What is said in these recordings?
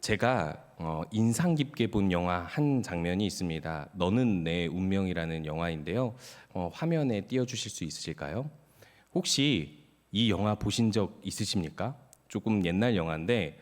제가 인상 깊게 본 영화 한 장면이 있습니다. 너는 내 운명이라는 영화인데요. 화면에 띄워주실 수 있으실까요? 혹시 이 영화 보신 적 있으십니까? 조금 옛날 영화인데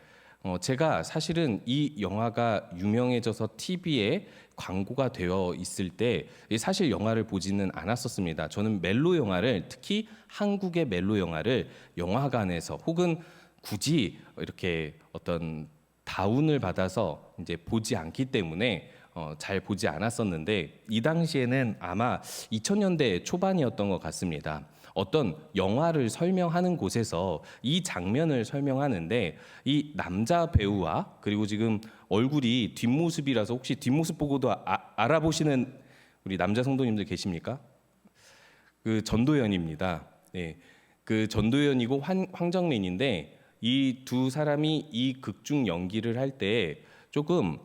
제가 사실은 이 영화가 유명해져서 TV에 광고가 되어 있을 때 사실 영화를 보지는 않았었습니다. 저는 멜로 영화를, 특히 한국의 멜로 영화를 영화관에서 혹은 굳이 이렇게 어떤 다운을 받아서 이제 보지 않기 때문에 잘 보지 않았었는데, 이 당시에는 아마 2000년대 초반이었던 것 같습니다. 어떤 영화를 설명하는 곳에서 이 장면을 설명하는데, 이 남자 배우와 그리고 지금 얼굴이 뒷모습이라서 혹시 뒷모습 보고도 알아보시는 우리 남자 성도님들 계십니까? 그 전도연입니다. 네, 그 전도연이고 황정민인데, 이 두 사람이 이 극중 연기를 할 때 조금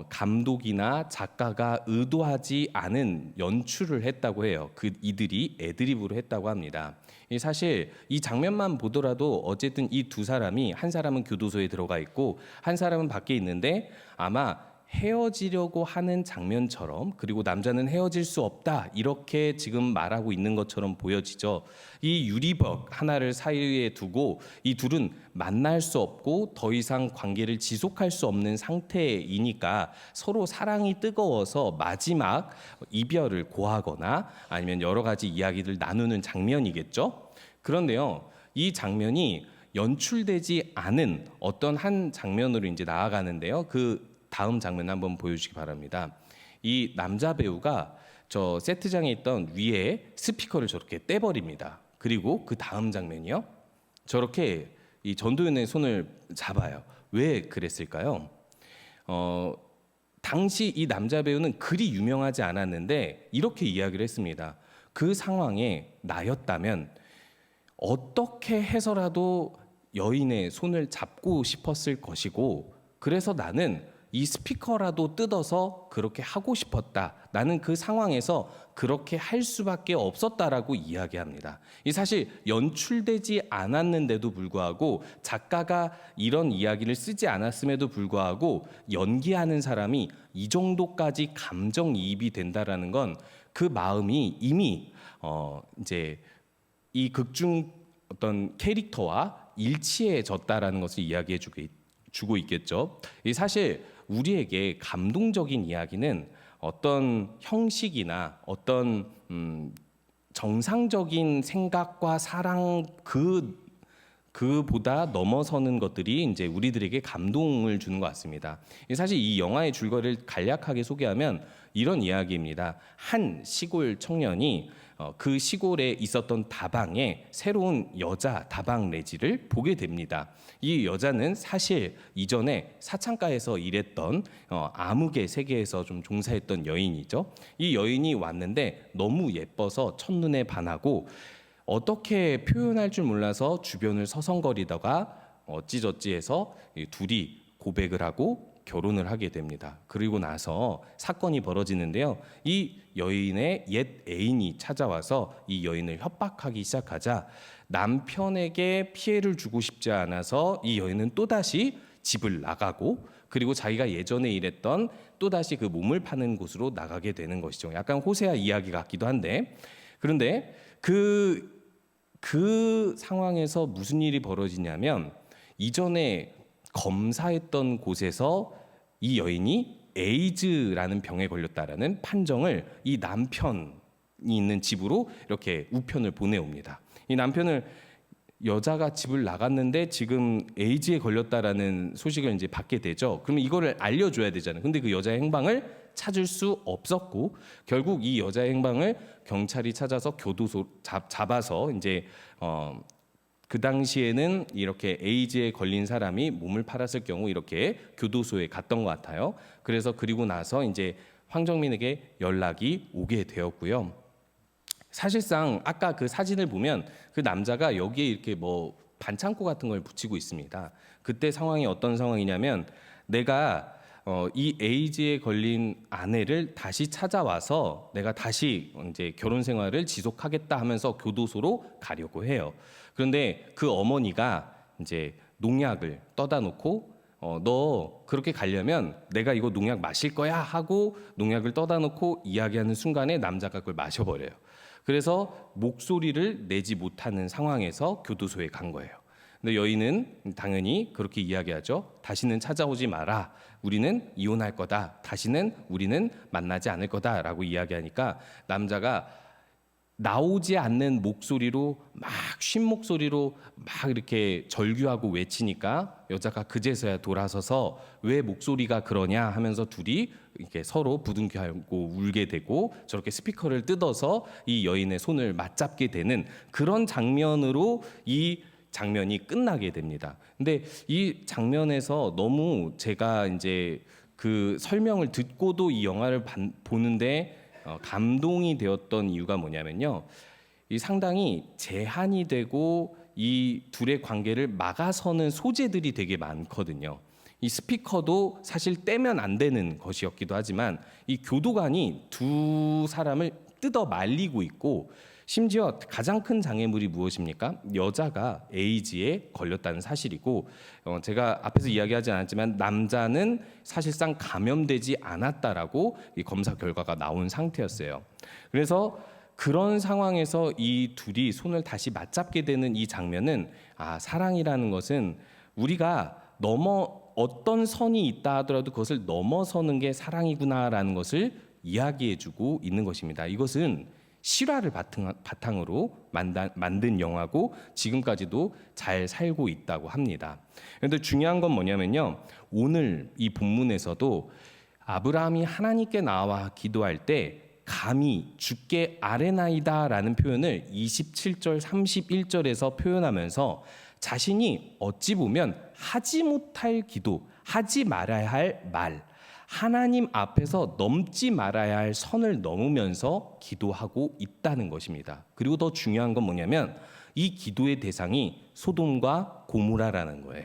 감독이나 작가가 의도하지 않은 연출을 했다고 해요. 이들이 애드리브로 했다고 합니다. 사실 이 장면만 보더라도 어쨌든 이 두 사람이, 한 사람은 교도소에 들어가 있고 한 사람은 밖에 있는데, 아마 헤어지려고 하는 장면처럼, 그리고 남자는 헤어질 수 없다 이렇게 지금 말하고 있는 것처럼 보여지죠. 이 유리벽 하나를 사이에 두고 이 둘은 만날 수 없고 더 이상 관계를 지속할 수 없는 상태이니까 서로 사랑이 뜨거워서 마지막 이별을 고하거나 아니면 여러 가지 이야기를 나누는 장면이겠죠. 그런데요, 이 장면이 연출되지 않은 어떤 한 장면으로 이제 나아가는데요. 그 다음 장면 한번 보여주시기 바랍니다. 이 남자 배우가 저 세트장에 있던 위에 스피커를 저렇게 떼버립니다. 그리고 그 다음 장면이요, 저렇게 이 전도연의 손을 잡아요. 왜 그랬을까요? 당시 이 남자 배우는 그리 유명하지 않았는데 이렇게 이야기를 했습니다. 그 상황에 나였다면 어떻게 해서라도 여인의 손을 잡고 싶었을 것이고, 그래서 나는 이 스피커라도 뜯어서 그렇게 하고 싶었다. 나는 그 상황에서 그렇게 할 수밖에 없었다라고 이야기합니다. 이 사실 연출되지 않았는데도 불구하고, 작가가 이런 이야기를 쓰지 않았음에도 불구하고 연기하는 사람이 이 정도까지 감정이입이 된다라는 건 그 마음이 이미 이제 이 극중 어떤 캐릭터와 일치해졌다라는 것을 이야기해 주고 있겠죠. 이 사실 우리에게 감동적인 이야기는 어떤 형식이나 어떤 정상적인 생각과 사랑, 그보다 넘어서는 것들이 이제 우리들에게 감동을 주는 것 같습니다. 사실 이 영화의 줄거리를 간략하게 소개하면 이런 이야기입니다. 한 시골 청년이 그 시골에 있었던 다방에 새로운 여자 다방 레지를 보게 됩니다. 이 여자는 사실 이전에 사창가에서 일했던 암흑의 세계에서 좀 종사했던 여인이죠. 이 여인이 왔는데 너무 예뻐서 첫눈에 반하고 어떻게 표현할 줄 몰라서 주변을 서성거리다가 어찌저찌해서 둘이 고백을 하고 결혼을 하게 됩니다. 그리고 나서 사건이 벌어지는데요. 이 여인의 옛 애인이 찾아와서 이 여인을 협박하기 시작하자, 남편에게 피해를 주고 싶지 않아서 이 여인은 또다시 집을 나가고, 그리고 자기가 예전에 일했던 또다시 그 몸을 파는 곳으로 나가게 되는 것이죠. 약간 호세아 이야기 같기도 한데, 그런데 그 상황에서 무슨 일이 벌어지냐면, 이전에 검사했던 곳에서 이 여인이 에이즈라는 병에 걸렸다라는 판정을 이 남편이 있는 집으로 이렇게 우편을 보내옵니다. 이 남편을, 여자가 집을 나갔는데 지금 에이즈에 걸렸다라는 소식을 이제 받게 되죠. 그러면 이거를 알려줘야 되잖아요. 근데 그 여자의 행방을 찾을 수 없었고, 결국 이 여자의 행방을 경찰이 찾아서 교도소 잡아서 이제 그 당시에는 이렇게 에이즈에 걸린 사람이 몸을 팔았을 경우 이렇게 교도소에 갔던 것 같아요. 그래서 그리고 나서 이제 황정민에게 연락이 오게 되었고요. 사실상 아까 그 사진을 보면 그 남자가 여기에 이렇게 뭐 반창고 같은 걸 붙이고 있습니다. 그때 상황이 어떤 상황이냐면, 내가 이 에이즈에 걸린 아내를 다시 찾아와서 내가 다시 이제 결혼 생활을 지속하겠다 하면서 교도소로 가려고 해요. 그런데 그 어머니가 이제 농약을 떠다 놓고 너 그렇게 가려면 내가 이거 농약 마실 거야 하고 농약을 떠다 놓고 이야기하는 순간에 남자가 그걸 마셔버려요. 그래서 목소리를 내지 못하는 상황에서 교도소에 간 거예요. 근데 여인은 당연히 그렇게 이야기하죠. 다시는 찾아오지 마라. 우리는 이혼할 거다. 다시는 우리는 만나지 않을 거다라고 이야기하니까 남자가 나오지 않는 목소리로 막 쉰 목소리로 막 이렇게 절규하고 외치니까 여자가 그제서야 돌아서서 왜 목소리가 그러냐 하면서 둘이 이렇게 서로 부둥켜안고 울게 되고 저렇게 스피커를 뜯어서 이 여인의 손을 맞잡게 되는 그런 장면으로 이 장면이 끝나게 됩니다. 근데 이 장면에서 너무 제가 이제 그 설명을 듣고도 이 영화를 보는데 감동이 되었던 이유가 뭐냐면요. 이 상당히 제한이 되고 이 둘의 관계를 막아서는 소재들이 되게 많거든요. 이 스피커도 사실 떼면 안 되는 것이었기도 하지만 이 교도관이 두 사람을 뜯어 말리고 있고 심지어 가장 큰 장애물이 무엇입니까? 여자가 에이즈에 걸렸다는 사실이고 제가 앞에서 이야기하지 않았지만 남자는 사실상 감염되지 않았다라고 이 검사 결과가 나온 상태였어요. 그래서 그런 상황에서 이 둘이 손을 다시 맞잡게 되는 이 장면은 사랑이라는 것은 우리가 어떤 선이 있다 하더라도 그것을 넘어서는 게 사랑이구나라는 것을 이야기해주고 있는 것입니다. 이것은 실화를 바탕으로 만든 영화고 지금까지도 잘 살고 있다고 합니다. 그런데 중요한 건 뭐냐면요. 오늘 이 본문에서도 아브라함이 하나님께 나와 기도할 때 감히 주께 아뢰나이다라는 표현을 27절 31절에서 표현하면서 자신이 어찌 보면 하지 못할 기도, 하지 말아야 할 말, 하나님 앞에서 넘지 말아야 할 선을 넘으면서 기도하고 있다는 것입니다. 그리고 더 중요한 건 뭐냐면 이 기도의 대상이 소돔과 고모라라는 거예요.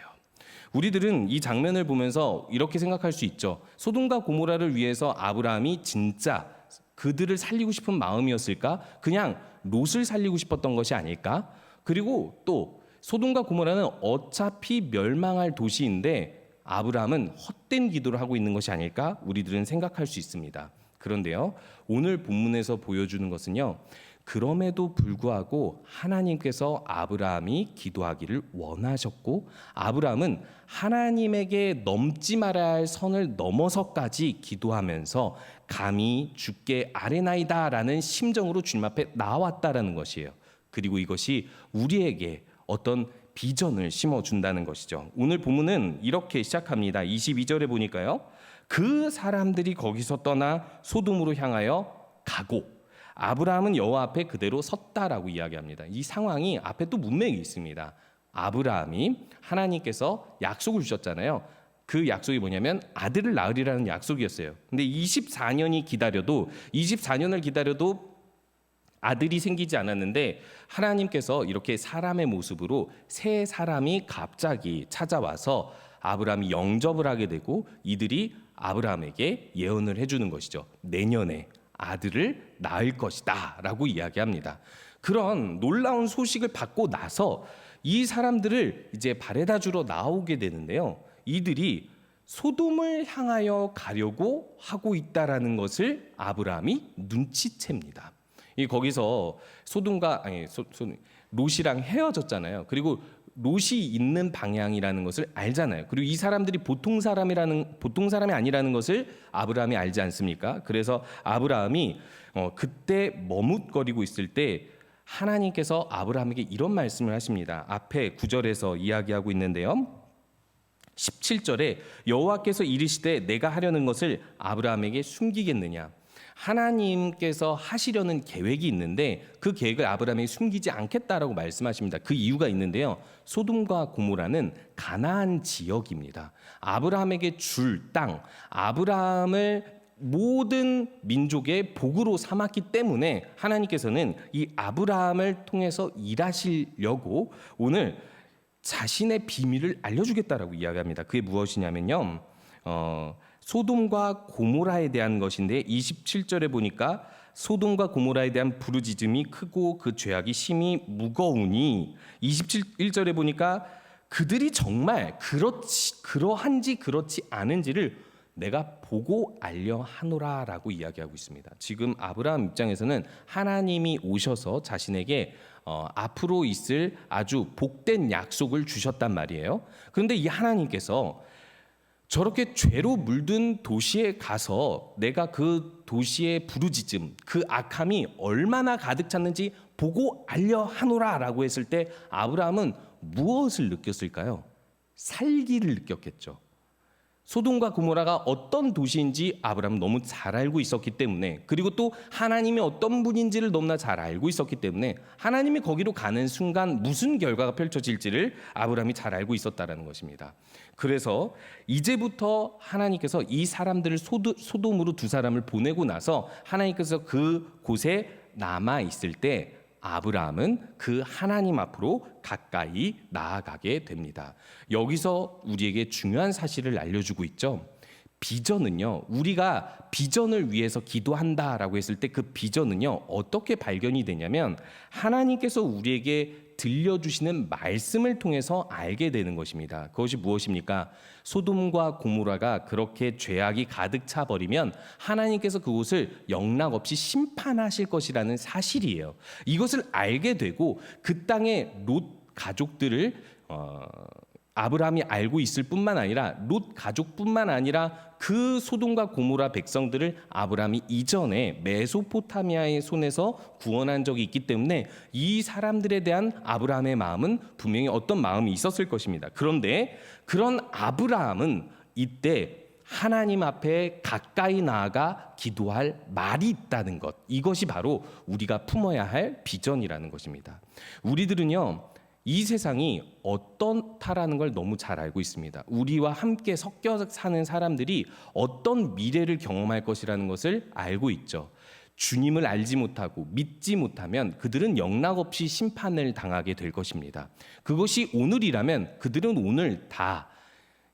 우리들은 이 장면을 보면서 이렇게 생각할 수 있죠. 소돔과 고모라를 위해서 아브라함이 진짜 그들을 살리고 싶은 마음이었을까? 그냥 롯을 살리고 싶었던 것이 아닐까? 그리고 또 소돔과 고모라는 어차피 멸망할 도시인데 아브라함은 헛된 기도를 하고 있는 것이 아닐까? 우리들은 생각할 수 있습니다. 그런데요, 오늘 본문에서 보여주는 것은요, 그럼에도 불구하고 하나님께서 아브라함이 기도하기를 원하셨고 아브라함은 하나님에게 넘지 말아야 할 선을 넘어서까지 기도하면서 감히 주께 아뢰나이다라는 심정으로 주님 앞에 나왔다라는 것이에요. 그리고 이것이 우리에게 어떤 비전을 심어준다는 것이죠. 오늘 본문은 이렇게 시작합니다. 22절에 보니까요. 그 사람들이 거기서 떠나 소돔으로 향하여 가고 아브라함은 여호와 앞에 그대로 섰다라고 이야기합니다. 이 상황이 앞에 또 문맥이 있습니다. 아브라함이 하나님께서 약속을 주셨잖아요. 그 약속이 뭐냐면 아들을 낳으리라는 약속이었어요. 근데 24년을 기다려도 아들이 생기지 않았는데 하나님께서 이렇게 사람의 모습으로 세 사람이 갑자기 찾아와서 아브라함이 영접을 하게 되고 이들이 아브라함에게 예언을 해주는 것이죠. 내년에 아들을 낳을 것이다 라고 이야기합니다. 그런 놀라운 소식을 받고 나서 이 사람들을 이제 바래다 주러 나오게 되는데요. 이들이 소돔을 향하여 가려고 하고 있다라는 것을 아브라함이 눈치챕니다. 거기서 롯이랑 헤어졌잖아요. 그리고 롯이 있는 방향이라는 것을 알잖아요. 그리고 이 사람들이 보통 사람이 아니라는 것을 아브라함이 알지 않습니까? 그래서 아브라함이 그때 머뭇거리고 있을 때 하나님께서 아브라함에게 이런 말씀을 하십니다. 앞에 9절에서 이야기하고 있는데요. 17절에 여호와께서 이르시되 내가 하려는 것을 아브라함에게 숨기겠느냐. 하나님께서 하시려는 계획이 있는데 그 계획을 아브라함이 숨기지 않겠다라고 말씀하십니다. 그 이유가 있는데요. 소돔과 고모라는 가나안 지역입니다. 아브라함에게 줄 땅, 아브라함을 모든 민족의 복으로 삼았기 때문에 하나님께서는 이 아브라함을 통해서 일하시려고 오늘 자신의 비밀을 알려주겠다라고 이야기합니다. 그게 무엇이냐면요. 소돔과 고모라에 대한 것인데 27절에 보니까 소돔과 고모라에 대한 부르짖음이 크고 그 죄악이 심히 무거우니 27절에 보니까 그들이 정말 그러한지 그렇지 않은지를 내가 보고 알려 하노라라고 이야기하고 있습니다. 지금 아브라함 입장에서는 하나님이 오셔서 자신에게 앞으로 있을 아주 복된 약속을 주셨단 말이에요. 그런데 이 하나님께서 저렇게 죄로 물든 도시에 가서 내가 그 도시의 부르짖음, 그 악함이 얼마나 가득 찼는지 보고 알려 하노라라고 했을 때 아브라함은 무엇을 느꼈을까요? 살기를 느꼈겠죠. 소돔과 고모라가 어떤 도시인지 아브라함은 너무 잘 알고 있었기 때문에, 그리고 또 하나님이 어떤 분인지를 너무나 잘 알고 있었기 때문에 하나님이 거기로 가는 순간 무슨 결과가 펼쳐질지를 아브라함이 잘 알고 있었다라는 것입니다. 그래서 이제부터 하나님께서 이 사람들을 소돔으로 두 사람을 보내고 나서 하나님께서 그 곳에 남아 있을 때 아브라함은 그 하나님 앞으로 가까이 나아가게 됩니다. 여기서 우리에게 중요한 사실을 알려주고 있죠. 비전은요, 우리가 비전을 위해서 기도한다라고 했을 때 그 비전은요 어떻게 발견이 되냐면 하나님께서 우리에게 들려주시는 말씀을 통해서 알게 되는 것입니다. 그것이 무엇입니까? 소돔과 고모라가 그렇게 죄악이 가득 차 버리면 하나님께서 그곳을 영락 없이 심판하실 것이라는 사실이에요. 이것을 알게 되고 그 땅의 롯 가족들을 아브라함이 알고 있을 뿐만 아니라 롯 가족뿐만 아니라 그 소돔과 고모라 백성들을 아브라함이 이전에 메소포타미아의 손에서 구원한 적이 있기 때문에 이 사람들에 대한 아브라함의 마음은 분명히 어떤 마음이 있었을 것입니다. 그런데 그런 아브라함은 이때 하나님 앞에 가까이 나아가 기도할 말이 있다는 것, 이것이 바로 우리가 품어야 할 비전이라는 것입니다. 우리들은요 이 세상이 어떻다라는 걸 너무 잘 알고 있습니다. 우리와 함께 섞여 사는 사람들이 어떤 미래를 경험할 것이라는 것을 알고 있죠. 주님을 알지 못하고 믿지 못하면 그들은 영락없이 심판을 당하게 될 것입니다. 그것이 오늘이라면 그들은 오늘 다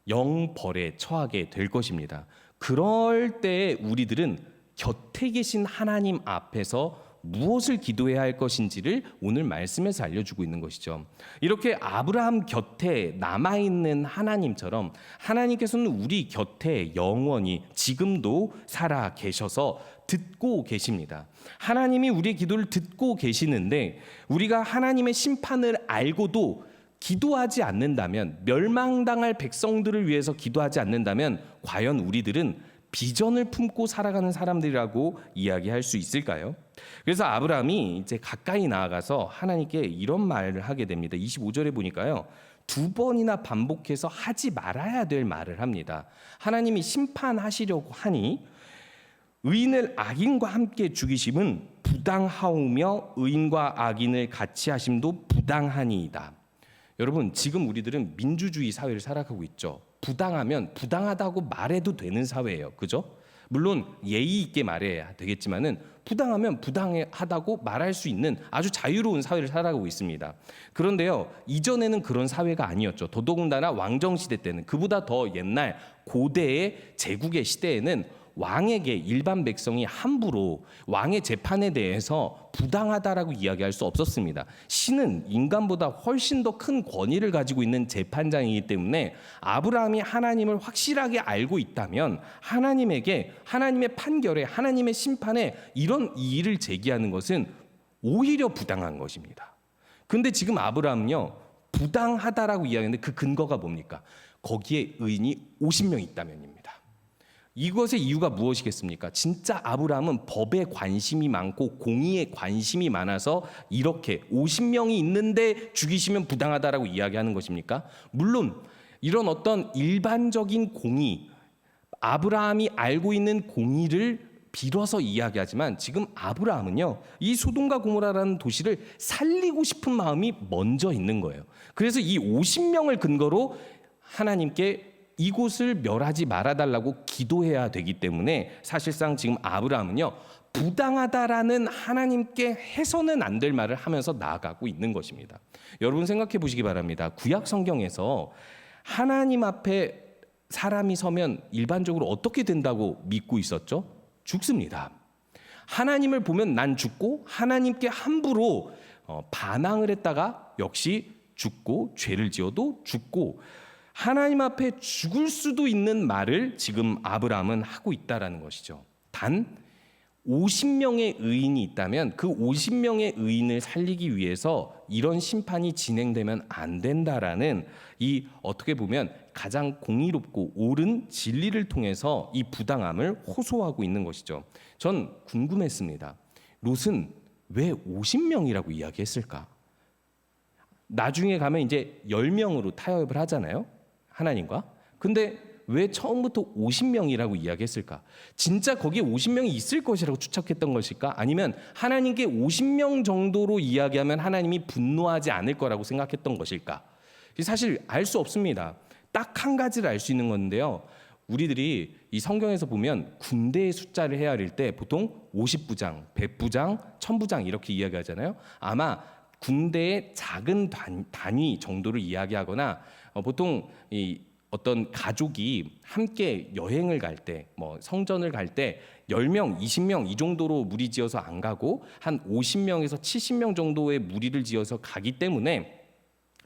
영벌에 처하게 될 것입니다. 그럴 때 우리들은 곁에 계신 하나님 앞에서 무엇을 기도해야 할 것인지를 오늘 말씀에서 알려주고 있는 것이죠. 이렇게 아브라함 곁에 남아있는 하나님처럼 하나님께서는 우리 곁에 영원히 지금도 살아 계셔서 듣고 계십니다. 하나님이 우리의 기도를 듣고 계시는데 우리가 하나님의 심판을 알고도 기도하지 않는다면, 멸망당할 백성들을 위해서 기도하지 않는다면 과연 우리들은 비전을 품고 살아가는 사람들이라고 이야기할 수 있을까요? 그래서 아브라함이 이제 가까이 나아가서 하나님께 이런 말을 하게 됩니다. 25절에 보니까요, 두 번이나 반복해서 하지 말아야 될 말을 합니다. 하나님이 심판하시려고 하니 의인을 악인과 함께 죽이심은 부당하오며 의인과 악인을 같이 하심도 부당하니이다. 여러분, 지금 우리들은 민주주의 사회를 살아가고 있죠. 부당하면 부당하다고 말해도 되는 사회예요. 그죠? 물론 예의 있게 말해야 되겠지만은 부당하면 부당하다고 말할 수 있는 아주 자유로운 사회를 살아가고 있습니다. 그런데요, 이전에는 그런 사회가 아니었죠. 더더군다나 왕정시대 때는, 그보다 더 옛날 고대의 제국의 시대에는 왕에게 일반 백성이 함부로 왕의 재판에 대해서 부당하다라고 이야기할 수 없었습니다. 신은 인간보다 훨씬 더 큰 권위를 가지고 있는 재판장이기 때문에 아브라함이 하나님을 확실하게 알고 있다면 하나님에게, 하나님의 판결에, 하나님의 심판에 이런 이의를 제기하는 것은 오히려 부당한 것입니다. 근데 지금 아브라함은요, 부당하다라고 이야기하는데 그 근거가 뭡니까? 거기에 의인이 50명 있다면입니다. 이것의 이유가 무엇이겠습니까? 진짜 아브라함은 법에 관심이 많고 공의에 관심이 많아서 이렇게 50명이 있는데 죽이시면 부당하다라고 이야기하는 것입니까? 물론 이런 어떤 일반적인 공의, 아브라함이 알고 있는 공의를 빌어서 이야기하지만 지금 아브라함은요, 이 소돔과 고모라라는 도시를 살리고 싶은 마음이 먼저 있는 거예요. 그래서 이 50명을 근거로 하나님께 이곳을 멸하지 말아달라고 기도해야 되기 때문에 사실상 지금 아브라함은요, 부당하다라는 하나님께 해서는 안 될 말을 하면서 나아가고 있는 것입니다. 여러분 생각해 보시기 바랍니다. 구약 성경에서 하나님 앞에 사람이 서면 일반적으로 어떻게 된다고 믿고 있었죠? 죽습니다. 하나님을 보면 난 죽고 하나님께 함부로 반항을 했다가 역시 죽고 죄를 지어도 죽고 하나님 앞에 죽을 수도 있는 말을 지금 아브라함은 하고 있다라는 것이죠. 단 50명의 의인이 있다면 그 50명의 의인을 살리기 위해서 이런 심판이 진행되면 안 된다라는 이 어떻게 보면 가장 공의롭고 옳은 진리를 통해서 이 부당함을 호소하고 있는 것이죠. 전 궁금했습니다. 롯은 왜 50명이라고 이야기했을까? 나중에 가면 이제 10명으로 타협을 하잖아요. 하나님과. 근데 왜 처음부터 50명이라고 이야기했을까? 진짜 거기에 50명이 있을 것이라고 추측했던 것일까? 아니면 하나님께 50명 정도로 이야기하면 하나님이 분노하지 않을 거라고 생각했던 것일까? 사실 알 수 없습니다. 딱 한 가지를 알 수 있는 건데요. 우리들이 이 성경에서 보면 군대의 숫자를 헤아릴 때 보통 50부장, 100부장, 1000부장 이렇게 이야기하잖아요. 아마 군대의 작은 단위 정도를 이야기하거나 보통 이 어떤 가족이 함께 여행을 갈 때, 뭐 성전을 갈 때 10명, 20명 이 정도로 무리 지어서 안 가고 한 50명에서 70명 정도의 무리를 지어서 가기 때문에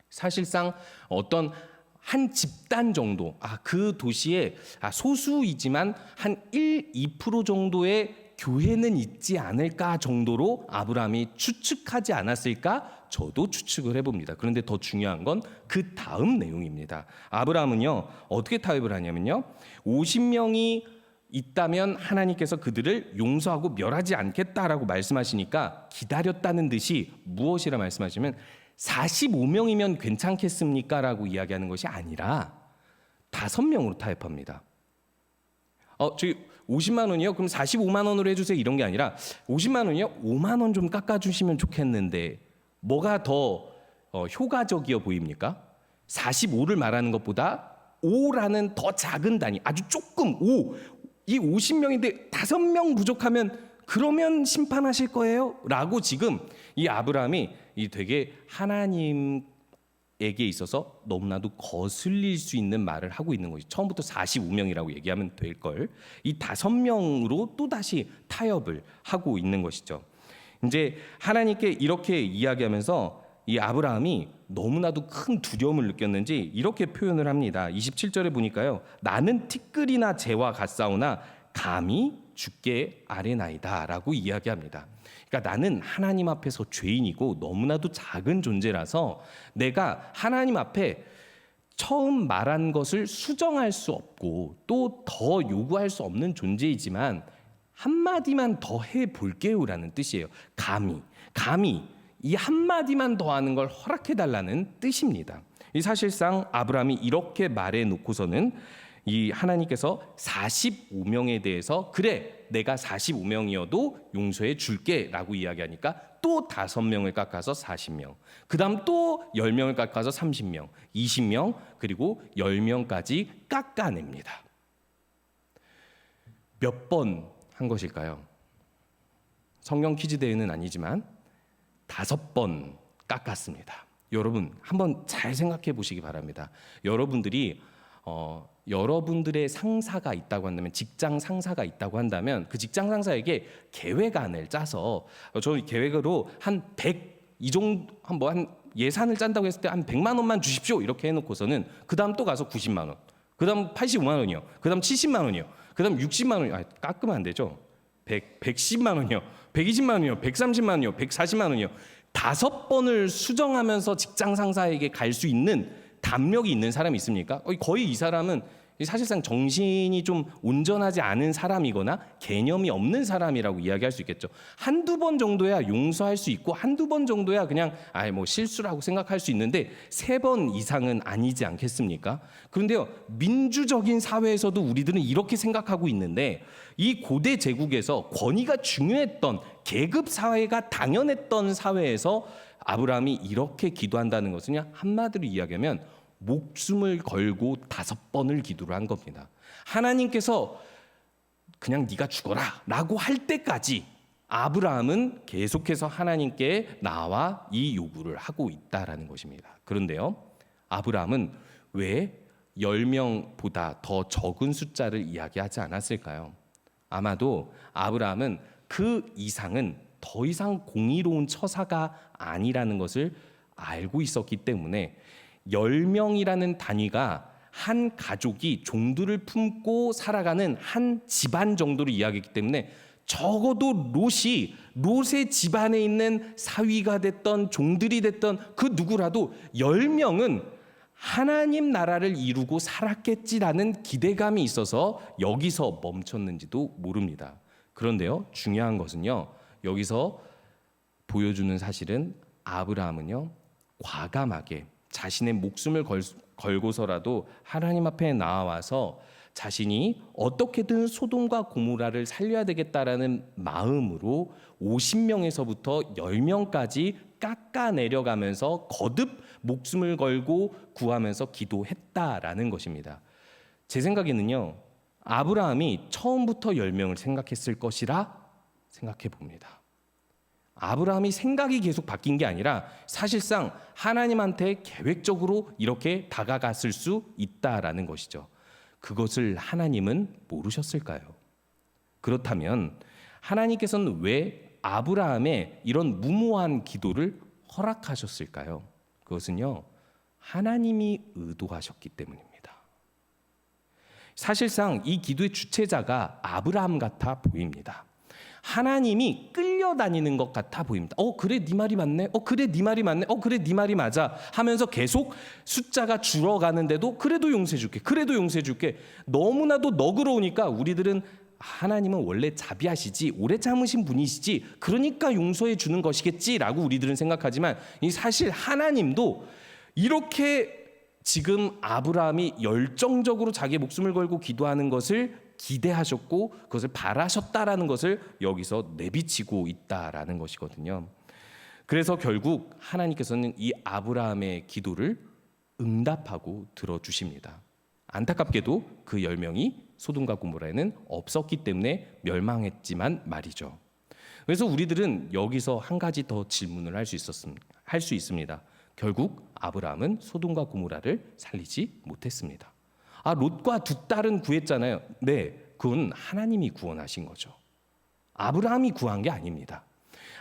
사실상 어떤 한 집단 정도, 그 도시에 소수이지만 한 1, 2% 정도의 교회는 있지 않을까 정도로 아브라함이 추측하지 않았을까? 저도 추측을 해봅니다. 그런데 더 중요한 건 그 다음 내용입니다. 아브라함은요, 어떻게 타협을 하냐면요, 50명이 있다면 하나님께서 그들을 용서하고 멸하지 않겠다라고 말씀하시니까 기다렸다는 듯이 무엇이라 말씀하시면 45명이면 괜찮겠습니까? 라고 이야기하는 것이 아니라 5명으로 타협합니다. 저희 50만 원이요? 그럼 45만 원으로 해주세요. 이런 게 아니라 50만 원이요? 5만 원 좀 깎아주시면 좋겠는데 뭐가 더 효과적이어 보입니까? 45를 말하는 것보다 5라는 더 작은 단위, 아주 조금 5, 이 50명인데 5명 부족하면 그러면 심판하실 거예요? 라고 지금 이 아브라함이 이 되게 하나님에게 있어서 너무나도 거슬릴 수 있는 말을 하고 있는 것이 처음부터 45명이라고 얘기하면 될 걸 이 5명으로 또다시 타협을 하고 있는 것이죠. 이제 하나님께 이렇게 이야기하면서 이 아브라함이 너무나도 큰 두려움을 느꼈는지 이렇게 표현을 합니다. 27절에 보니까요. 나는 티끌이나 재와 같사오나 감히 주께 아뢰나이다 라고 이야기합니다. 그러니까 나는 하나님 앞에서 죄인이고 너무나도 작은 존재라서 내가 하나님 앞에 처음 말한 것을 수정할 수 없고 또 더 요구할 수 없는 존재이지만 한마디만 더 해볼게요라는 뜻이에요. 감히 이 한마디만 더 하는 걸 허락해달라는 뜻입니다. 이 사실상 아브라함이 이렇게 말해놓고서는 이 하나님께서 45명에 대해서 그래 내가 45명이어도 용서해 줄게 라고 이야기하니까 또 5명을 깎아서 40명, 그 다음 또 10명을 깎아서 30명, 20명 그리고 10명까지 깎아냅니다. 몇 번 한 것일까요? 성경 퀴즈 대회는 아니지만 5번 깎았습니다. 여러분 한번 잘 생각해 보시기 바랍니다. 여러분들이 여러분들의 상사가 있다고 한다면, 직장 상사가 있다고 한다면 그 직장 상사에게 계획안을 짜서 저 계획으로 한 100 이 정도 한 예산을 짠다고 했을 때 한 100만 원만 주십시오 이렇게 해놓고서는 그 다음 또 가서 90만 원, 그 다음 85만 원이요, 그 다음 70만 원이요, 그 다음 60만 원이요. 깎으면 안 되죠. 110만 원이요, 120만 원이요, 130만 원이요, 140만 원이요. 5번을 수정하면서 직장 상사에게 갈 수 있는 담력이 있는 사람이 있습니까? 거의 이 사람은 사실상 정신이 좀 온전하지 않은 사람이거나 개념이 없는 사람이라고 이야기할 수 있겠죠. 한두 번 정도야 용서할 수 있고 한두 번 정도야 그냥 뭐 실수라고 생각할 수 있는데 3번 이상은 아니지 않겠습니까? 그런데요, 민주적인 사회에서도 우리들은 이렇게 생각하고 있는데 이 고대 제국에서 권위가 중요했던 계급 사회가 당연했던 사회에서 아브라함이 이렇게 기도한다는 것은 한마디로 이야기하면 목숨을 걸고 5번을 기도를 한 겁니다. 하나님께서 그냥 네가 죽어라 라고 할 때까지 아브라함은 계속해서 하나님께 나와 이 요구를 하고 있다라는 것입니다. 그런데요, 아브라함은 왜 10명보다 더 적은 숫자를 이야기하지 않았을까요? 아마도 아브라함은 그 이상은 더 이상 공의로운 처사가 아니라는 것을 알고 있었기 때문에 10명이라는 단위가 한 가족이 종들을 품고 살아가는 한 집안 정도로 이야기했기 때문에 적어도 롯의 집안에 있는 사위가 됐던 종들이 됐던 그 누구라도 10명은 하나님 나라를 이루고 살았겠지라는 기대감이 있어서 여기서 멈췄는지도 모릅니다. 그런데요, 중요한 것은요, 여기서 보여주는 사실은 아브라함은요, 과감하게 자신의 목숨을 걸고서라도 하나님 앞에 나와서 자신이 어떻게든 소돔과 고모라를 살려야 되겠다라는 마음으로 50명에서부터 10명까지 깎아 내려가면서 거듭 목숨을 걸고 구하면서 기도했다라는 것입니다. 제 생각에는요, 아브라함이 처음부터 10명을 생각했을 것이라 생각해 봅니다. 아브라함이 생각이 계속 바뀐 게 아니라 사실상 하나님한테 계획적으로 이렇게 다가갔을 수 있다라는 것이죠. 그것을 하나님은 모르셨을까요? 그렇다면 하나님께서는 왜 아브라함의 이런 무모한 기도를 허락하셨을까요? 그것은요, 하나님이 의도하셨기 때문입니다. 사실상 이 기도의 주체자가 아브라함 같아 보입니다. 하나님이 끌려다니는 것 같아 보입니다. 그래 네 말이 맞네. 그래 네 말이 맞네. 그래 네 말이 맞아 하면서 계속 숫자가 줄어가는데도 그래도 용서해 줄게. 그래도 용서해 줄게. 너무나도 너그러우니까 우리들은 하나님은 원래 자비하시지 오래 참으신 분이시지 그러니까 용서해 주는 것이겠지라고 우리들은 생각하지만 이 사실 하나님도 이렇게 지금 아브라함이 열정적으로 자기의 목숨을 걸고 기도하는 것을 기대하셨고 그것을 바라셨다라는 것을 여기서 내비치고 있다라는 것이거든요. 그래서 결국 하나님께서는 이 아브라함의 기도를 응답하고 들어주십니다. 안타깝게도 그 10명이 소돔과 고모라에는 없었기 때문에 멸망했지만 말이죠. 그래서 우리들은 여기서 한 가지 더 질문을 할 수 있습니다. 결국 아브라함은 소돔과 고모라를 살리지 못했습니다. 롯과 두 딸은 구했잖아요. 네, 그건 하나님이 구원하신 거죠. 아브라함이 구한 게 아닙니다.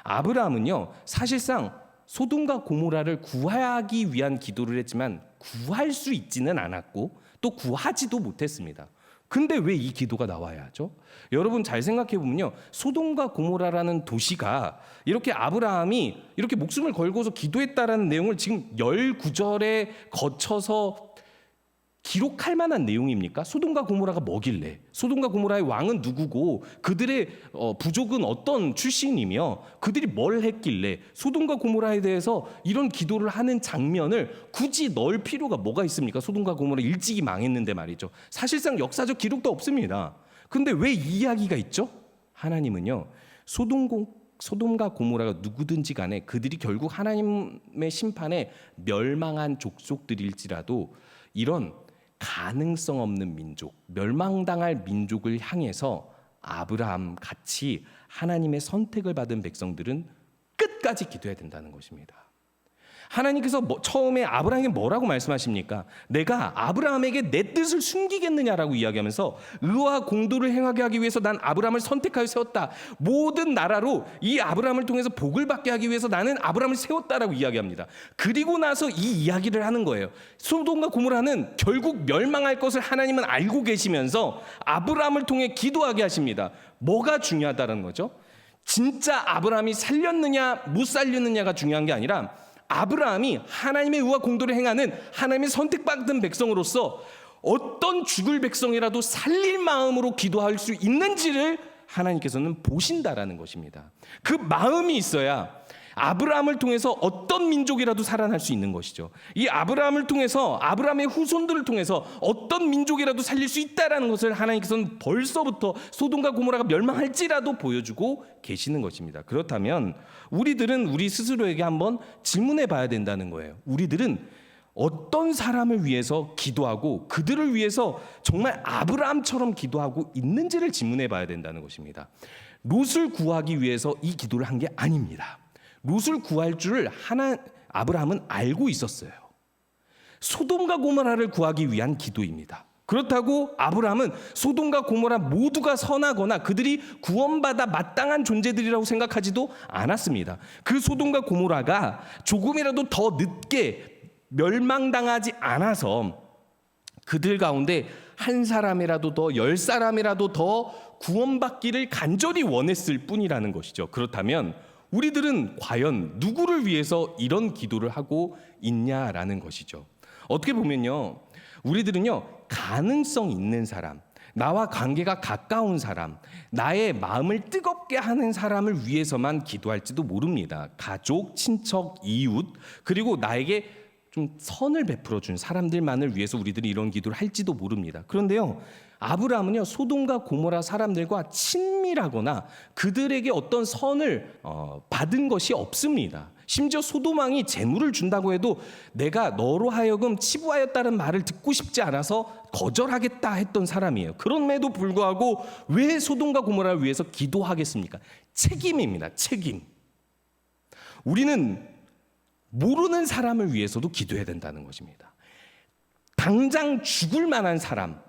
아브라함은요, 사실상 소돔과 고모라를 구하기 위한 기도를 했지만 구할 수 있지는 않았고 또 구하지도 못했습니다. 근데 왜 이 기도가 나와야 하죠? 여러분 잘 생각해 보면요, 소돔과 고모라라는 도시가 이렇게 아브라함이 이렇게 목숨을 걸고서 기도했다라는 내용을 지금 19절에 거쳐서 기록할 만한 내용입니까? 소돔과 고모라가 뭐길래? 소돔과 고모라의 왕은 누구고 그들의 부족은 어떤 출신이며 그들이 뭘 했길래 소돔과 고모라에 대해서 이런 기도를 하는 장면을 굳이 넣을 필요가 뭐가 있습니까? 소돔과 고모라 일찍이 망했는데 말이죠. 사실상 역사적 기록도 없습니다. 근데 왜 이 이야기가 있죠? 하나님은요, 소돔과 고모라가 누구든지 간에 그들이 결국 하나님의 심판에 멸망한 족속들일지라도 이런 가능성 없는 민족, 멸망당할 민족을 향해서 아브라함 같이 하나님의 선택을 받은 백성들은 끝까지 기도해야 된다는 것입니다. 하나님께서 처음에 아브라함에게 뭐라고 말씀하십니까? 내가 아브라함에게 내 뜻을 숨기겠느냐라고 이야기하면서 의와 공도를 행하게 하기 위해서 난 아브라함을 선택하여 세웠다. 모든 나라로 이 아브라함을 통해서 복을 받게 하기 위해서 나는 아브라함을 세웠다라고 이야기합니다. 그리고 나서 이 이야기를 하는 거예요. 소돔과 고모라는 결국 멸망할 것을 하나님은 알고 계시면서 아브라함을 통해 기도하게 하십니다. 뭐가 중요하다는 거죠? 진짜 아브라함이 살렸느냐 못 살렸느냐가 중요한 게 아니라 아브라함이 하나님의 의와 공도를 행하는 하나님의 선택받은 백성으로서 어떤 죽을 백성이라도 살릴 마음으로 기도할 수 있는지를 하나님께서는 보신다라는 것입니다. 그 마음이 있어야 아브라함을 통해서 어떤 민족이라도 살아날 수 있는 것이죠. 이 아브라함을 통해서 아브라함의 후손들을 통해서 어떤 민족이라도 살릴 수 있다라는 것을 하나님께서는 벌써부터 소돔과 고모라가 멸망할지라도 보여주고 계시는 것입니다. 그렇다면 우리들은 우리 스스로에게 한번 질문해 봐야 된다는 거예요. 우리들은 어떤 사람을 위해서 기도하고 그들을 위해서 정말 아브라함처럼 기도하고 있는지를 질문해 봐야 된다는 것입니다. 롯을 구하기 위해서 이 기도를 한 게 아닙니다. 롯을 구할 줄을 아브라함은 알고 있었어요. 소돔과 고모라를 구하기 위한 기도입니다. 그렇다고 아브라함은 소돔과 고모라 모두가 선하거나 그들이 구원받아 마땅한 존재들이라고 생각하지도 않았습니다. 그 소돔과 고모라가 조금이라도 더 늦게 멸망당하지 않아서 그들 가운데 한 사람이라도 더, 10사람이라도 더 구원받기를 간절히 원했을 뿐이라는 것이죠. 그렇다면 우리들은 과연 누구를 위해서 이런 기도를 하고 있냐라는 것이죠. 어떻게 보면요, 우리들은요, 가능성 있는 사람, 나와 관계가 가까운 사람, 나의 마음을 뜨겁게 하는 사람을 위해서만 기도할지도 모릅니다. 가족, 친척, 이웃, 그리고 나에게 좀 선을 베풀어 준 사람들만을 위해서 우리들이 이런 기도를 할지도 모릅니다. 그런데요, 아브라함은요, 소돔과 고모라 사람들과 친밀하거나 그들에게 어떤 선을 받은 것이 없습니다. 심지어 소돔 왕이 재물을 준다고 해도 내가 너로 하여금 치부하였다는 말을 듣고 싶지 않아서 거절하겠다 했던 사람이에요. 그럼에도 불구하고 왜 소돔과 고모라를 위해서 기도하겠습니까? 책임입니다. 책임. 우리는 모르는 사람을 위해서도 기도해야 된다는 것입니다. 당장 죽을 만한 사람,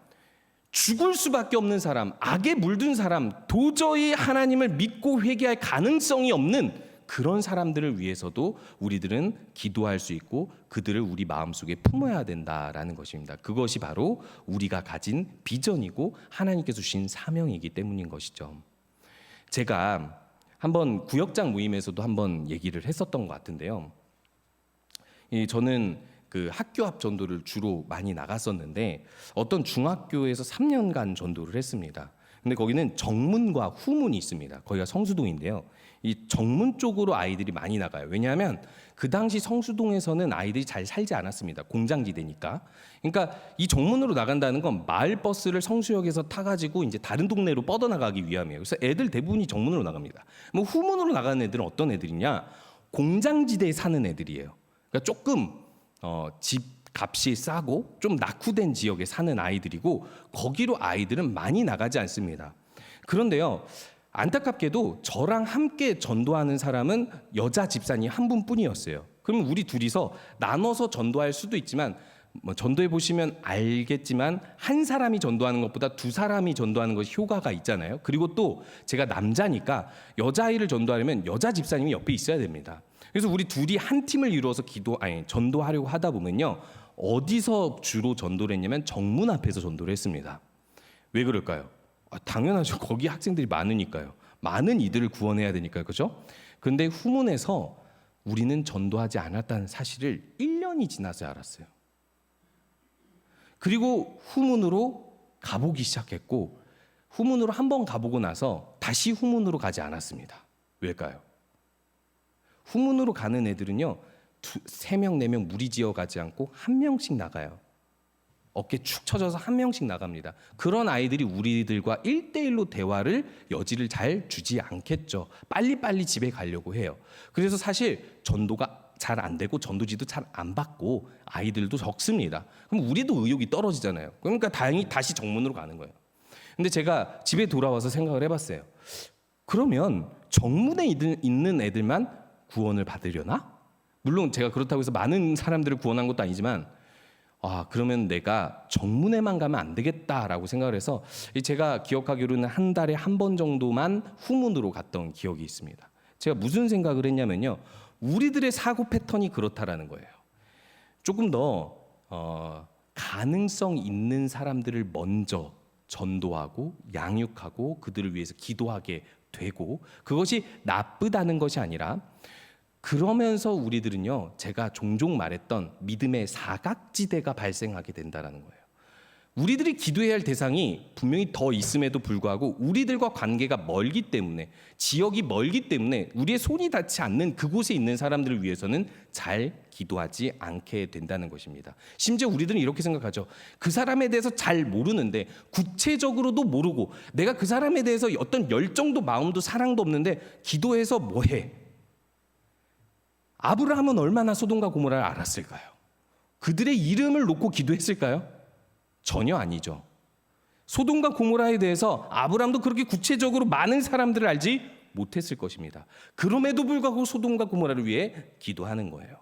죽을 수밖에 없는 사람, 악에 물든 사람, 도저히 하나님을 믿고 회개할 가능성이 없는 그런 사람들을 위해서도 우리들은 기도할 수 있고 그들을 우리 마음속에 품어야 된다라는 것입니다. 그것이 바로 우리가 가진 비전이고 하나님께서 주신 사명이기 때문인 것이죠. 제가 한번 구역장 모임에서도 한번 얘기를 했었던 것 같은데요. 저는 그 학교 앞 전도를 주로 많이 나갔었는데 어떤 중학교에서 3년간 전도를 했습니다. 근데 거기는 정문과 후문이 있습니다. 거기가 성수동인데요. 이 정문 쪽으로 아이들이 많이 나가요. 왜냐하면 그 당시 성수동에서는 아이들이 잘 살지 않았습니다. 공장지대니까. 그러니까 이 정문으로 나간다는 건 마을 버스를 성수역에서 타가지고 이제 다른 동네로 뻗어나가기 위함이에요. 그래서 애들 대부분이 정문으로 나갑니다. 뭐 후문으로 나가는 애들은 어떤 애들이냐? 공장지대에 사는 애들이에요. 그러니까 조금 집 값이 싸고 좀 낙후된 지역에 사는 아이들이고 거기로 아이들은 많이 나가지 않습니다. 그런데요, 안타깝게도 저랑 함께 전도하는 사람은 여자 집사님 한 분뿐이었어요. 그러면 우리 둘이서 나눠서 전도할 수도 있지만 전도해 보시면 알겠지만 한 사람이 전도하는 것보다 두 사람이 전도하는 것이 효과가 있잖아요. 그리고 또 제가 남자니까 여자아이를 전도하려면 여자 집사님이 옆에 있어야 됩니다. 그래서 우리 둘이 한 팀을 이루어서 전도하려고 하다 보면요, 어디서 주로 전도를 했냐면 정문 앞에서 전도를 했습니다. 왜 그럴까요? 당연하죠. 거기 학생들이 많으니까요. 많은 이들을 구원해야 되니까요. 그렇죠? 근데 후문에서 우리는 전도하지 않았다는 사실을 1년이 지나서 알았어요. 그리고 후문으로 가보기 시작했고 후문으로 한 번 가보고 나서 다시 후문으로 가지 않았습니다. 왜일까요? 후문으로 가는 애들은요, 3명, 4명 무리지어 가지 않고 한 명씩 나가요. 어깨 축 처져서 한 명씩 나갑니다. 그런 아이들이 우리들과 1대1로 대화를 여지를 잘 주지 않겠죠. 빨리빨리 집에 가려고 해요. 그래서 사실 전도가 잘 안 되고 전도지도 잘 안 받고 아이들도 적습니다. 그럼 우리도 의욕이 떨어지잖아요. 그러니까 다행히 다시 정문으로 가는 거예요. 근데 제가 집에 돌아와서 생각을 해봤어요. 그러면 정문에 있는 애들만 구원을 받으려나? 물론 제가 그렇다고 해서 많은 사람들을 구원한 것도 아니지만 그러면 내가 정문에만 가면 안 되겠다라고 생각을 해서 제가 기억하기로는 한 달에 한 번 정도만 후문으로 갔던 기억이 있습니다. 제가 무슨 생각을 했냐면요, 우리들의 사고 패턴이 그렇다라는 거예요. 조금 더 가능성 있는 사람들을 먼저 전도하고 양육하고 그들을 위해서 기도하게 되고, 그것이 나쁘다는 것이 아니라 그러면서 우리들은요, 제가 종종 말했던 믿음의 사각지대가 발생하게 된다는 거예요. 우리들이 기도해야 할 대상이 분명히 더 있음에도 불구하고 우리들과 관계가 멀기 때문에, 지역이 멀기 때문에 우리의 손이 닿지 않는 그곳에 있는 사람들을 위해서는 잘 기도하지 않게 된다는 것입니다. 심지어 우리들은 이렇게 생각하죠. 그 사람에 대해서 잘 모르는데, 구체적으로도 모르고 내가 그 사람에 대해서 어떤 열정도 마음도 사랑도 없는데 기도해서 뭐해? 아브라함은 얼마나 소돔과 고모라를 알았을까요? 그들의 이름을 놓고 기도했을까요? 전혀 아니죠. 소돔과 고모라에 대해서 아브라함도 그렇게 구체적으로 많은 사람들을 알지 못했을 것입니다. 그럼에도 불구하고 소돔과 고모라를 위해 기도하는 거예요.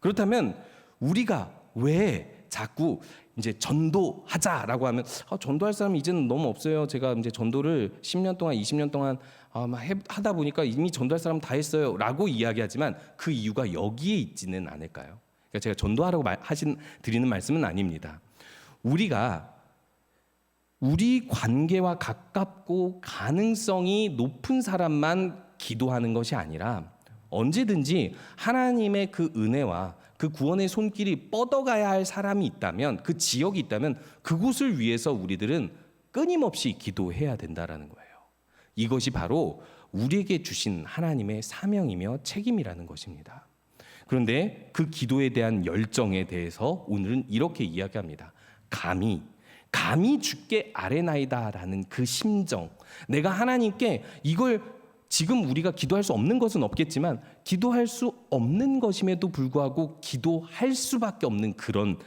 그렇다면 우리가 왜 자꾸 이제 전도하자라고 하면 전도할 사람이 이제는 너무 없어요. 제가 이제 전도를 10년 동안 20년 동안 하다 보니까 이미 전도할 사람 다 했어요라고 이야기하지만 그 이유가 여기에 있지는 않을까요? 그러니까 제가 전도하라고 드리는 말씀은 아닙니다. 우리가 우리 관계와 가깝고 가능성이 높은 사람만 기도하는 것이 아니라 언제든지 하나님의 그 은혜와 그 구원의 손길이 뻗어가야 할 사람이 있다면, 그 지역이 있다면 그곳을 위해서 우리들은 끊임없이 기도해야 된다라는 거예요. 이것이 바로 우리에게 주신 하나님의 사명이며 책임이라는 것입니다. 그런데 그 기도에 대한 열정에 대해서 오늘은 이렇게 이야기합니다. 감히 주께 아뢰나이다라는 그 심정, 내가 하나님께 이걸 지금 우리가 기도할 수 없는 것은 없겠지만 기도할 수 없는 것임에도 불구하고 기도할 수밖에 없는 그런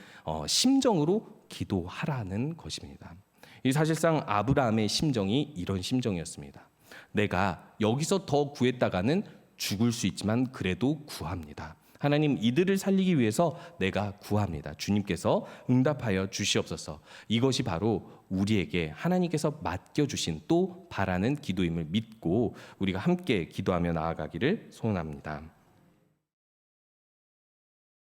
심정으로 기도하라는 것입니다. 이 사실상 아브라함의 심정이 이런 심정이었습니다. 내가 여기서 더 구했다가는 죽을 수 있지만 그래도 구합니다. 하나님, 이들을 살리기 위해서 내가 구합니다. 주님께서 응답하여 주시옵소서. 이것이 바로 우리에게 하나님께서 맡겨주신 또 바라는 기도임을 믿고 우리가 함께 기도하며 나아가기를 소원합니다.